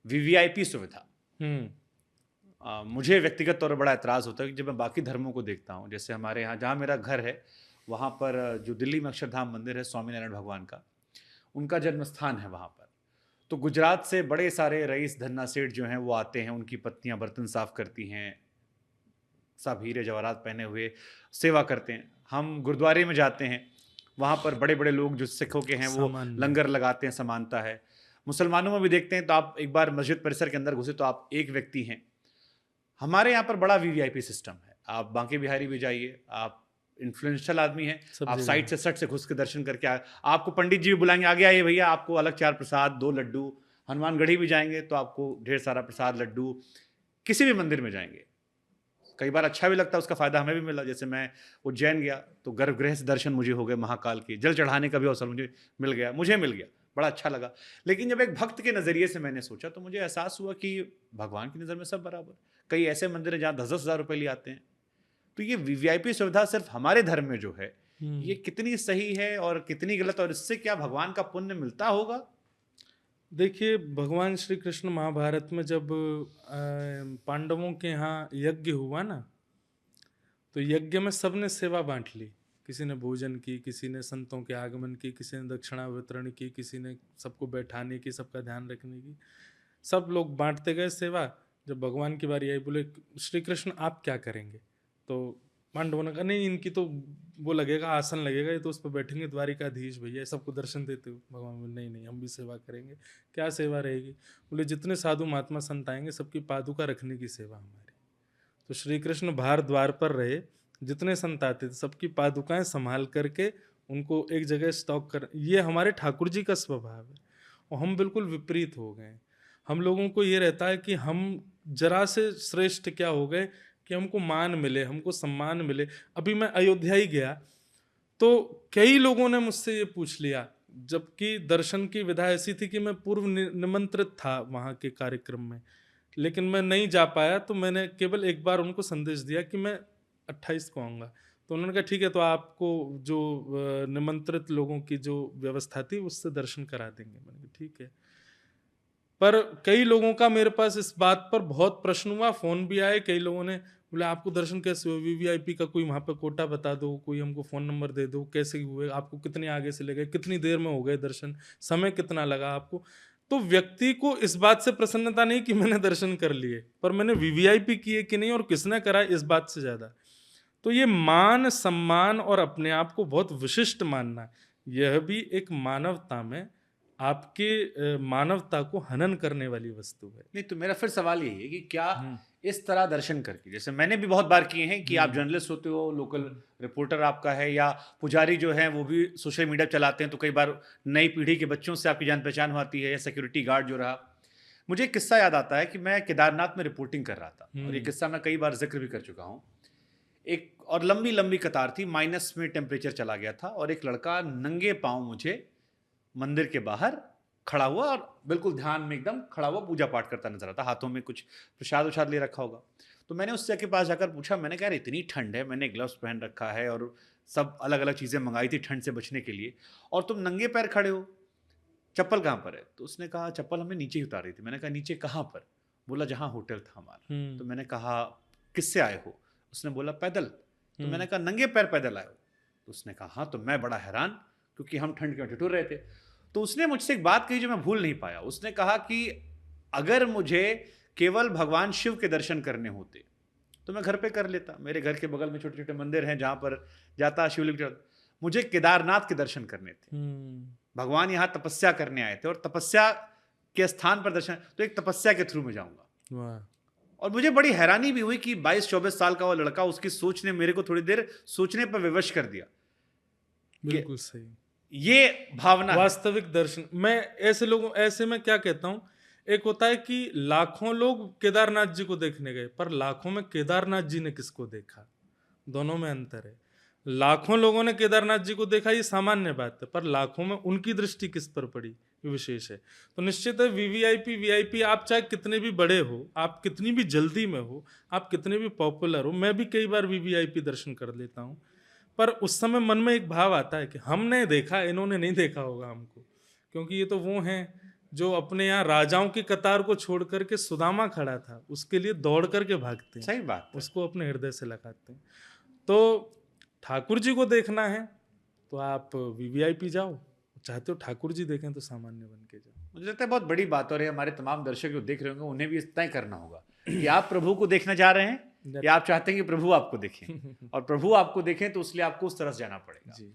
VVIP सुविधा, हम्म। मुझे व्यक्तिगत तौर पर बड़ा एतराज़ होता है कि जब मैं बाकी धर्मों को देखता हूँ, जैसे हमारे यहाँ जहाँ मेरा घर है, वहाँ पर जो दिल्ली में अक्षरधाम मंदिर है स्वामीनारायण भगवान का, उनका जन्म स्थान है वहाँ पर। तो गुजरात से बड़े सारे रईस धन्ना सेठ जो हैं वो आते हैं, उनकी पत्नियां बर्तन साफ करती हैं, सब हीरे जवाहरात पहने हुए सेवा करते हैं। हम गुरुद्वारे में जाते हैं, वहाँ पर बड़े बड़े लोग जो सिखों के हैं वो सामान्य। लंगर लगाते हैं, समानता है। मुसलमानों में भी देखते हैं तो आप एक बार मस्जिद परिसर के अंदर घुसे तो आप एक व्यक्ति हैं। हमारे यहाँ पर बड़ा वीवीआईपी सिस्टम है। आप बांके बिहारी भी जाइए, आप इन्फ्लुएंशियल आदमी हैं, सब आप जगह साइड से सट से घुस के दर्शन करके आपको पंडित जी भी बुलाएंगे, आगे आइए भैया, आपको अलग चार प्रसाद, 2 लड्डू। हनुमानगढ़ी भी जाएंगे तो आपको ढेर सारा प्रसाद, लड्डू। किसी भी मंदिर में जाएंगे, कई बार अच्छा भी लगता है, उसका फायदा हमें भी मिला। जैसे मैं उज्जैन गया तो गर्भगृह से दर्शन मुझे हो गए, महाकाल के जल चढ़ाने का भी अवसर मुझे मिल गया, बड़ा अच्छा लगा। लेकिन जब एक भक्त के नजरिए से मैंने सोचा तो मुझे एहसास हुआ कि भगवान की नज़र में सब बराबर। कई ऐसे मंदिर हैं जहाँ 10-10 हज़ार रुपये लिए आते हैं। तो ये वीवीआईपी सुविधा सिर्फ हमारे धर्म में जो है, ये कितनी सही है और कितनी गलत, और इससे क्या भगवान का पुण्य मिलता होगा? देखिए, भगवान श्री कृष्ण महाभारत में जब पांडवों के यहाँ यज्ञ हुआ ना, तो यज्ञ में सबने सेवा बांट ली। किसी ने भोजन की, किसी ने संतों के आगमन की, किसी ने दक्षिणा वितरण की, किसी ने सबको बैठाने की, सबका ध्यान रखने की। सब लोग बांटते गए सेवा। जब भगवान की बारी आई, बोले श्री कृष्ण आप क्या करेंगे? तो पांडवों ने कहा नहीं, इनकी तो वो लगेगा, आसन लगेगा, ये तो उस पर बैठेंगे द्वारिकाधीश भैया, सबको दर्शन देते हुए। भगवान बोले नहीं नहीं, हम भी सेवा करेंगे। क्या सेवा रहेगी? बोले जितने साधु महात्मा संत आएंगे सबकी पादुका रखने की सेवा हमारी। तो श्री कृष्ण बाहर द्वार पर रहे, जितने संत आते थे सबकी पादुकाएं संभाल करके उनको एक जगह स्टॉक कर। ये हमारे ठाकुर जी का स्वभाव है, और हम बिल्कुल विपरीत हो गए। हम लोगों को ये रहता है कि हम जरा से श्रेष्ठ क्या हो गए कि हमको मान मिले, हमको सम्मान मिले। अभी मैं अयोध्या ही गया तो कई लोगों ने मुझसे ये पूछ लिया, जबकि दर्शन की विधा ऐसी थी कि मैं पूर्व निमंत्रित था वहाँ के कार्यक्रम में, लेकिन मैं नहीं जा पाया। तो मैंने केवल एक बार उनको संदेश दिया कि मैं 28 को आऊँगा। तो उन्होंने कहा ठीक है, तो आपको जो निमंत्रित लोगों की जो व्यवस्था थी उससे दर्शन करा देंगे। मैंने कहा ठीक है। पर कई लोगों का मेरे पास इस बात पर बहुत प्रश्न हुआ, फ़ोन भी आए। कई लोगों ने बोले आपको दर्शन कैसे हुए? वीवीआईपी का कोई वहाँ पे कोटा बता दो, कोई हमको फ़ोन नंबर दे दो, कैसे हुए, आपको कितने आगे से ले गए, कितनी देर में हो गए दर्शन, समय कितना लगा आपको? तो व्यक्ति को इस बात से प्रसन्नता नहीं कि मैंने दर्शन कर लिए, पर मैंने वीवीआईपी किए कि नहीं और किसने करा, इस बात से ज़्यादा। तो ये मान सम्मान और अपने आप को बहुत विशिष्ट मानना, यह भी एक मानवता में आपके मानवता को हनन करने वाली वस्तु है। नहीं, तो मेरा फिर सवाल यही है कि क्या इस तरह दर्शन करके, जैसे मैंने भी बहुत बार किए हैं कि आप जर्नलिस्ट होते हो, लोकल रिपोर्टर आपका है, या पुजारी जो है वो भी सोशल मीडिया चलाते हैं, तो कई बार नई पीढ़ी के बच्चों से आपकी जान पहचान होती है, या सिक्योरिटी गार्ड जो रहा। मुझे एक किस्सा याद आता है कि मैं केदारनाथ में रिपोर्टिंग कर रहा था, और ये किस्सा मैं कई बार जिक्र भी कर चुका हूँ। एक और लंबी लंबी कतार थी, माइनस में टेम्परेचर चला गया था, और एक लड़का नंगे पाँव मुझे मंदिर के बाहर खड़ा हुआ, और बिल्कुल ध्यान में एकदम खड़ा हुआ पूजा पाठ करता नजर आता, हाथों में कुछ प्रसाद उसाद ले रखा होगा। तो मैंने उससे के पास जाकर पूछा, मैंने कहा इतनी ठंड है, मैंने ग्लव्स पहन रखा है और सब अलग अलग चीज़ें मंगाई थी ठंड से बचने के लिए, और तुम नंगे पैर खड़े हो, चप्पल कहाँ पर है? तो उसने कहा चप्पल हमने नीचे ही उतारी थी। मैंने कहा नीचे कहाँ पर? बोला जहाँ होटल था हमारा। तो मैंने कहा किससे आए हो? उसने बोला पैदल। तो मैंने कहा नंगे पैर पैदल आए हो? तो उसने कहा हाँ। तो मैं बड़ा हैरान, क्योंकि हम ठंड के ठिठुर रहे थे। तो उसने मुझसे एक बात कही जो मैं भूल नहीं पाया। उसने कहा कि अगर मुझे केवल भगवान शिव के दर्शन करने होते तो मैं घर पे कर लेता, मेरे घर के बगल में छोटे छोटे मंदिर हैं जहाँ पर जाता, शिवलिंग। मुझे केदारनाथ के दर्शन करने थे, भगवान यहाँ तपस्या करने आए थे, और तपस्या के स्थान पर दर्शन, तो एक तपस्या के थ्रू में जाऊंगा। और मुझे बड़ी हैरानी भी हुई कि 22-24 साल का वो लड़का, उसकी सोच ने मेरे को थोड़ी देर सोचने पर विवश कर दिया। बिल्कुल सही, ये भावना वास्तविक दर्शन। मैं ऐसे लोगों, ऐसे में क्या कहता हूं, एक होता है कि लाखों लोग केदारनाथ जी को देखने गए, पर लाखों में केदारनाथ जी ने किसको देखा, दोनों में अंतर है। लाखों लोगों ने केदारनाथ जी को देखा, ये सामान्य बात है, पर लाखों में उनकी दृष्टि किस पर पड़ी, ये विशेष है। तो निश्चित है वीवीआईपी वीआईपी, आप चाहे कितने भी बड़े हो, आप कितनी भी जल्दी में हो, आप कितने भी पॉपुलर हो, मैं भी कई बार वीवीआईपी दर्शन कर लेता हूँ, पर उस समय मन में एक भाव आता है कि हमने देखा, इन्होंने नहीं देखा होगा हमको, क्योंकि ये तो वो हैं जो अपने यहाँ राजाओं की कतार को छोड़ करके सुदामा खड़ा था, उसके लिए दौड़ करके भागते हैं, सही बात है। उसको अपने हृदय से लगाते हैं। तो ठाकुर जी को देखना है तो आप वीवीआईपी जाओ, चाहते हो ठाकुर जी देखें तो सामान्य बन के जाओ। मुझे लगता है बहुत बड़ी बात, और ये हमारे तमाम दर्शक जो देख रहे होंगे उन्हें भी इतना ही करना होगा कि आप प्रभु को देखना चाह रहे हैं या आप चाहते हैं कि प्रभु आपको देखें, और प्रभु आपको देखें तो उसलिए आपको उस तरफ जाना पड़ेगा। जी।